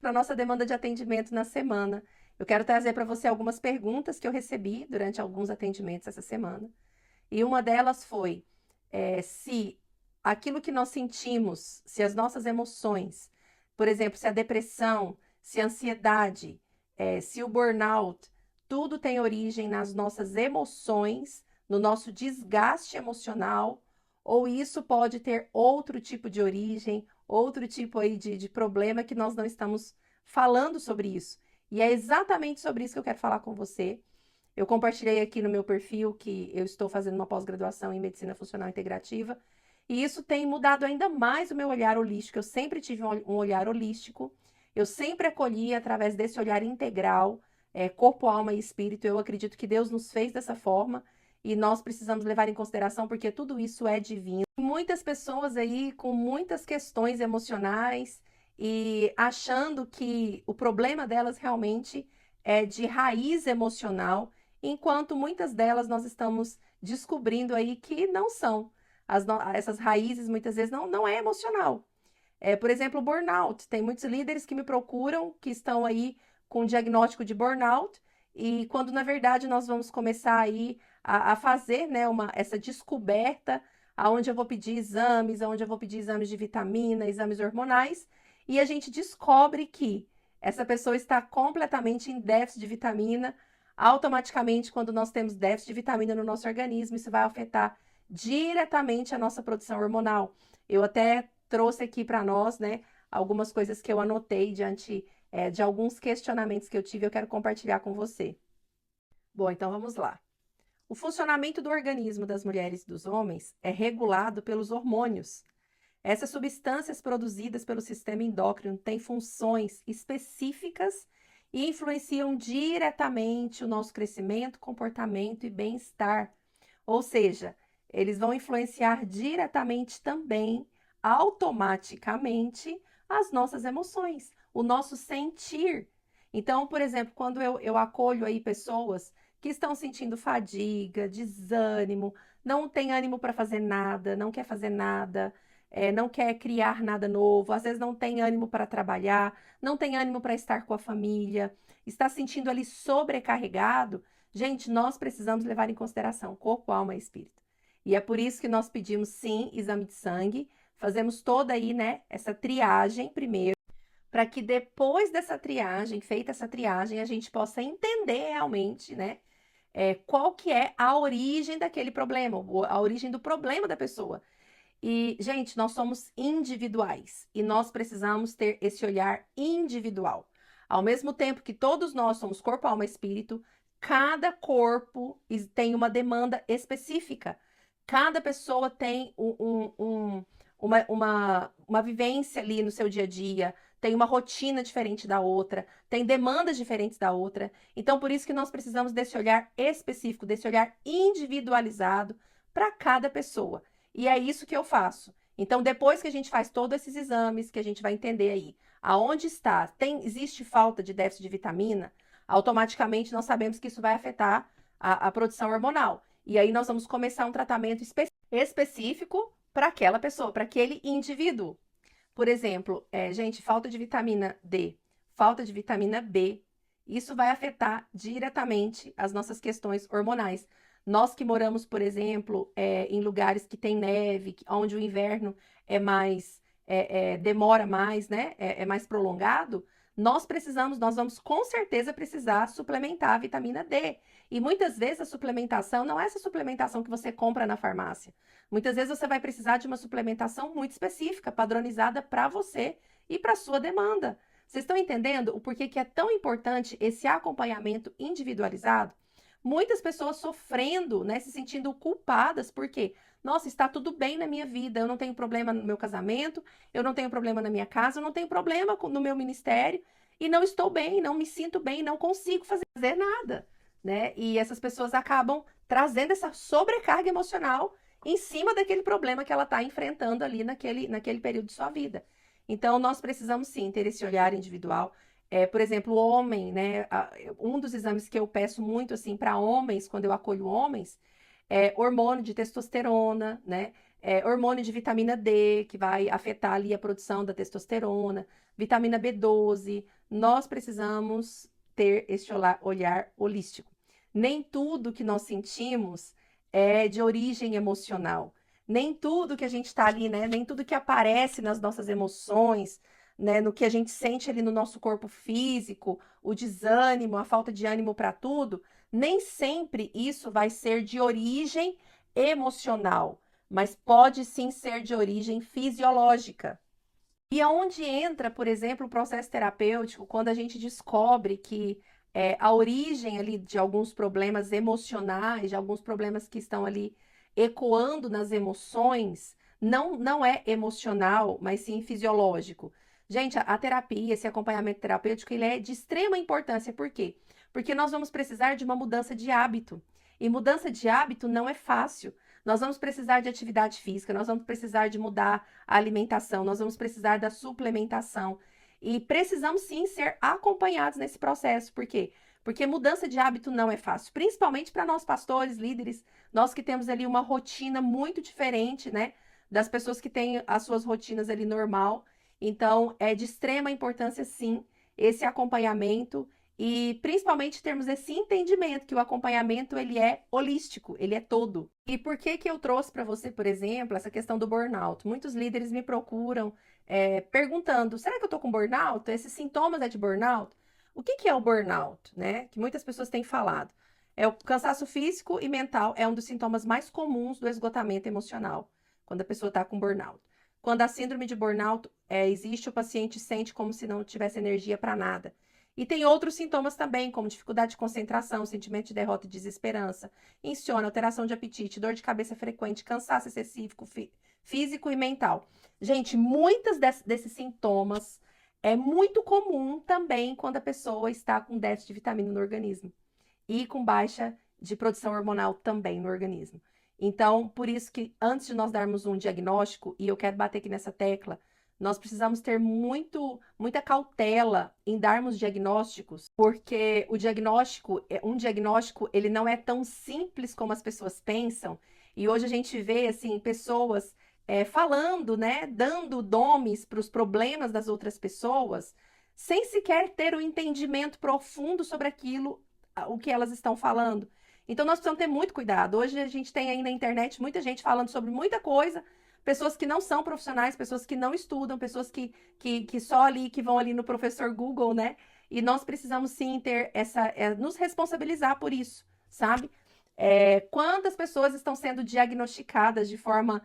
para a nossa demanda de atendimento na semana. Eu quero trazer para você algumas perguntas que eu recebi durante alguns atendimentos essa semana. E uma delas foi se aquilo que nós sentimos, se as nossas emoções, por exemplo, se a depressão, se a ansiedade, se o burnout, tudo tem origem nas nossas emoções, no nosso desgaste emocional, ou isso pode ter outro tipo de origem, outro tipo aí de problema que nós não estamos falando sobre isso. E é exatamente sobre isso que eu quero falar com você. Eu compartilhei aqui no meu perfil que eu estou fazendo uma pós-graduação em medicina funcional integrativa, e isso tem mudado ainda mais o meu olhar holístico. Eu sempre tive um olhar holístico, eu sempre acolhi através desse olhar integral, corpo, alma e espírito. Eu acredito que Deus nos fez dessa forma e nós precisamos levar em consideração porque tudo isso é divino. Muitas pessoas aí com muitas questões emocionais e achando que o problema delas realmente é de raiz emocional, enquanto muitas delas nós estamos descobrindo aí que não são. Essas raízes muitas vezes não é emocional. Por exemplo, o burnout. Tem muitos líderes que me procuram que estão aí com diagnóstico de burnout e quando na verdade nós vamos começar aí a fazer, né, essa descoberta, aonde eu vou pedir exames, aonde eu vou pedir exames de vitamina, exames hormonais, e a gente descobre que essa pessoa está completamente em déficit de vitamina. Automaticamente, quando nós temos déficit de vitamina no nosso organismo, isso vai afetar diretamente a nossa produção hormonal. Eu até trouxe aqui para nós, né, algumas coisas que eu anotei diante de alguns questionamentos que eu tive, eu quero compartilhar com você. Bom, então vamos lá. O funcionamento do organismo das mulheres e dos homens é regulado pelos hormônios. Essas substâncias produzidas pelo sistema endócrino têm funções específicas e influenciam diretamente o nosso crescimento, comportamento e bem-estar. Ou seja, eles vão influenciar diretamente também, automaticamente, as nossas emoções, o nosso sentir. Então, por exemplo, quando eu acolho aí pessoas que estão sentindo fadiga, desânimo, não tem ânimo para fazer nada, não quer fazer nada, não quer criar nada novo, às vezes não tem ânimo para trabalhar, não tem ânimo para estar com a família, está sentindo ali sobrecarregado. Gente, nós precisamos levar em consideração corpo, alma e espírito. E é por isso que nós pedimos, sim, exame de sangue, fazemos toda aí, né, essa triagem primeiro, para que depois dessa triagem, feita essa triagem, a gente possa entender realmente, né, qual que é a origem daquele problema, a origem do problema da pessoa. E, gente, nós somos individuais e nós precisamos ter esse olhar individual. Ao mesmo tempo que todos nós somos corpo, alma e espírito, cada corpo tem uma demanda específica. Cada pessoa tem uma vivência ali no seu dia a dia, tem uma rotina diferente da outra, tem demandas diferentes da outra. Então, por isso que nós precisamos desse olhar específico, desse olhar individualizado para cada pessoa. E é isso que eu faço. Então, depois que a gente faz todos esses exames, que a gente vai entender aí aonde está, existe falta de déficit de vitamina, automaticamente nós sabemos que isso vai afetar a produção hormonal. E aí nós vamos começar um tratamento específico para aquela pessoa, para aquele indivíduo. Por exemplo, gente, falta de vitamina D, falta de vitamina B, isso vai afetar diretamente as nossas questões hormonais. Nós que moramos, por exemplo, em lugares que tem neve, onde o inverno demora mais, né? É mais prolongado, nós vamos com certeza precisar suplementar a vitamina D. E muitas vezes a suplementação não é essa suplementação que você compra na farmácia. Muitas vezes você vai precisar de uma suplementação muito específica, padronizada para você e para sua demanda. Vocês estão entendendo o porquê que é tão importante esse acompanhamento individualizado? Muitas pessoas sofrendo, né, se sentindo culpadas, porque, nossa, está tudo bem na minha vida, eu não tenho problema no meu casamento, eu não tenho problema na minha casa, eu não tenho problema no meu ministério, e não estou bem, não me sinto bem, não consigo fazer nada, né? E essas pessoas acabam trazendo essa sobrecarga emocional em cima daquele problema que ela está enfrentando ali naquele período de sua vida. Então, nós precisamos sim ter esse olhar individual. Por exemplo, o homem, né? Um dos exames que eu peço muito assim para homens, quando eu acolho homens, é hormônio de testosterona, né? hormônio de vitamina D, que vai afetar ali a produção da testosterona, vitamina B12. Nós precisamos ter esse olhar holístico. Nem tudo que nós sentimos é de origem emocional. Nem tudo que a gente está ali, né? Nem tudo que aparece nas nossas emoções, né? No que a gente sente ali no nosso corpo físico, o desânimo, a falta de ânimo para tudo, nem sempre isso vai ser de origem emocional, mas pode sim ser de origem fisiológica. E aonde entra, por exemplo, o processo terapêutico, quando a gente descobre que a origem ali de alguns problemas emocionais, de alguns problemas que estão ali ecoando nas emoções, não é emocional, mas sim fisiológico. Gente, a terapia, esse acompanhamento terapêutico, ele é de extrema importância. Por quê? Porque nós vamos precisar de uma mudança de hábito. E mudança de hábito não é fácil. Nós vamos precisar de atividade física, nós vamos precisar de mudar a alimentação, nós vamos precisar da suplementação. E precisamos sim ser acompanhados nesse processo. Por quê? Porque mudança de hábito não é fácil, principalmente para nós pastores, líderes, nós que temos ali uma rotina muito diferente, né, das pessoas que têm as suas rotinas ali normal. Então, é de extrema importância sim esse acompanhamento e principalmente termos esse entendimento que o acompanhamento ele é holístico, ele é todo. E por que que eu trouxe para você, por exemplo, essa questão do burnout? Muitos líderes me procuram perguntando: será que eu estou com burnout? Esses sintomas é de burnout? O que que é o burnout, né? Que muitas pessoas têm falado. É o cansaço físico e mental é um dos sintomas mais comuns do esgotamento emocional, quando a pessoa está com burnout. Quando a síndrome de burnout existe, o paciente sente como se não tivesse energia para nada. E tem outros sintomas também, como dificuldade de concentração, sentimento de derrota e desesperança, insônia, alteração de apetite, dor de cabeça frequente, cansaço excessivo físico e mental. Gente, muitos desses sintomas é muito comum também quando a pessoa está com déficit de vitamina no organismo e com baixa de produção hormonal também no organismo. Então, por isso que antes de nós darmos um diagnóstico, e eu quero bater aqui nessa tecla, nós precisamos ter muita cautela em darmos diagnósticos, porque um diagnóstico, ele não é tão simples como as pessoas pensam. E hoje a gente vê assim pessoas falando, né, dando nomes para os problemas das outras pessoas, sem sequer ter um entendimento profundo sobre aquilo, o que elas estão falando. Então nós precisamos ter muito cuidado. Hoje a gente tem aí na internet muita gente falando sobre muita coisa, pessoas que não são profissionais, pessoas que não estudam, pessoas que só ali, que vão ali no professor Google, né? E nós precisamos sim ter nos responsabilizar por isso, sabe? Quantas pessoas estão sendo diagnosticadas de forma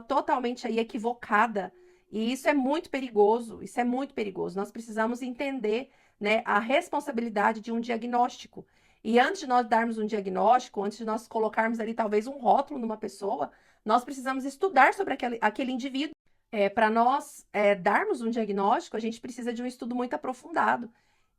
totalmente aí equivocada, e isso é muito perigoso, isso é muito perigoso. Nós precisamos entender, né, a responsabilidade de um diagnóstico. E antes de nós darmos um diagnóstico, antes de nós colocarmos ali talvez um rótulo numa pessoa, nós precisamos estudar sobre aquele indivíduo. Para nós darmos um diagnóstico, a gente precisa de um estudo muito aprofundado.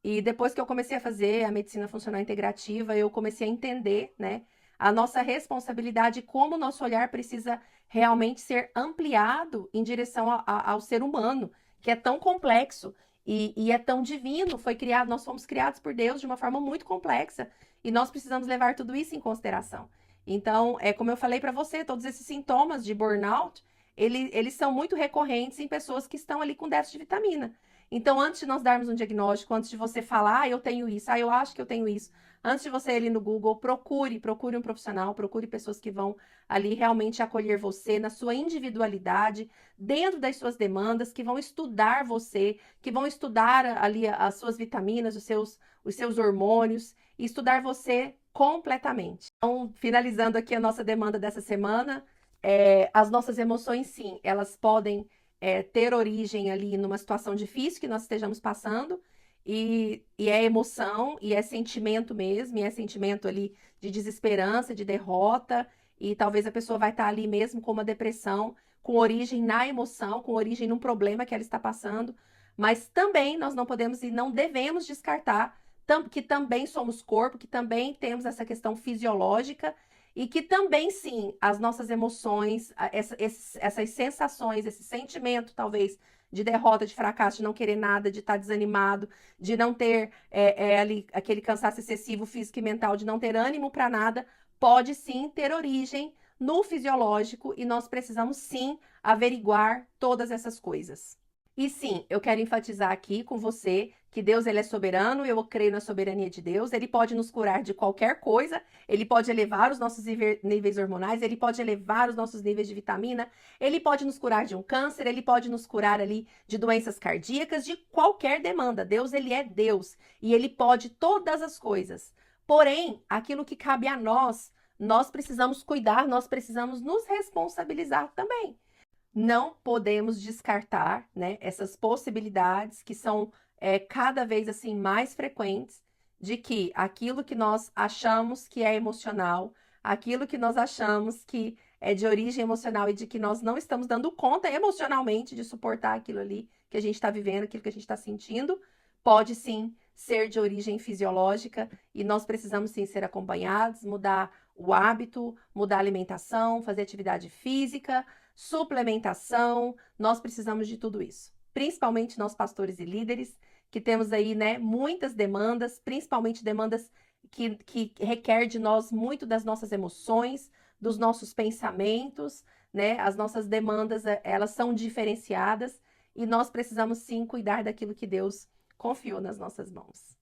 E depois que eu comecei a fazer a medicina funcional integrativa, eu comecei a entender, né, a nossa responsabilidade, como o nosso olhar precisa realmente ser ampliado em direção ao ser humano, que é tão complexo e é tão divino, nós fomos criados por Deus de uma forma muito complexa e nós precisamos levar tudo isso em consideração. Então, como eu falei para você, todos esses sintomas de burnout, eles são muito recorrentes em pessoas que estão ali com déficit de vitamina. Então, antes de nós darmos um diagnóstico, antes de você falar, eu tenho isso, eu acho que eu tenho isso, antes de você ir ali no Google, procure um profissional, procure pessoas que vão ali realmente acolher você na sua individualidade, dentro das suas demandas, que vão estudar você, que vão estudar ali as suas vitaminas, os seus hormônios, e estudar você completamente. Então, finalizando aqui a nossa demanda dessa semana, as nossas emoções, sim, elas podem ter origem ali numa situação difícil que nós estejamos passando, e é emoção, e é sentimento mesmo, e é sentimento ali de desesperança, de derrota, e talvez a pessoa vai estar ali mesmo com uma depressão, com origem na emoção, com origem num problema que ela está passando, mas também nós não podemos e não devemos descartar que também somos corpo, que também temos essa questão fisiológica, e que também, sim, as nossas emoções, essas sensações, esse sentimento, talvez, de derrota, de fracasso, de não querer nada, de estar desanimado, de não ter ali aquele cansaço excessivo físico e mental, de não ter ânimo para nada, pode sim ter origem no fisiológico e nós precisamos sim averiguar todas essas coisas. E sim, eu quero enfatizar aqui com você que Deus ele é soberano, eu creio na soberania de Deus, ele pode nos curar de qualquer coisa, ele pode elevar os nossos níveis hormonais, ele pode elevar os nossos níveis de vitamina, ele pode nos curar de um câncer, ele pode nos curar ali de doenças cardíacas, de qualquer demanda. Deus ele é Deus e ele pode todas as coisas. Porém, aquilo que cabe a nós precisamos cuidar, nós precisamos nos responsabilizar também. Não podemos descartar, né, essas possibilidades que são cada vez assim mais frequentes de que aquilo que nós achamos que é emocional, aquilo que nós achamos que é de origem emocional e de que nós não estamos dando conta emocionalmente de suportar aquilo ali que a gente está vivendo, aquilo que a gente está sentindo, pode sim ser de origem fisiológica e nós precisamos sim ser acompanhados, mudar o hábito, mudar a alimentação, fazer atividade física, suplementação, nós precisamos de tudo isso. Principalmente nós pastores e líderes, que temos aí, né, muitas demandas, principalmente demandas que requer de nós muito das nossas emoções, dos nossos pensamentos, né? As nossas demandas, elas são diferenciadas e nós precisamos sim cuidar daquilo que Deus confiou nas nossas mãos.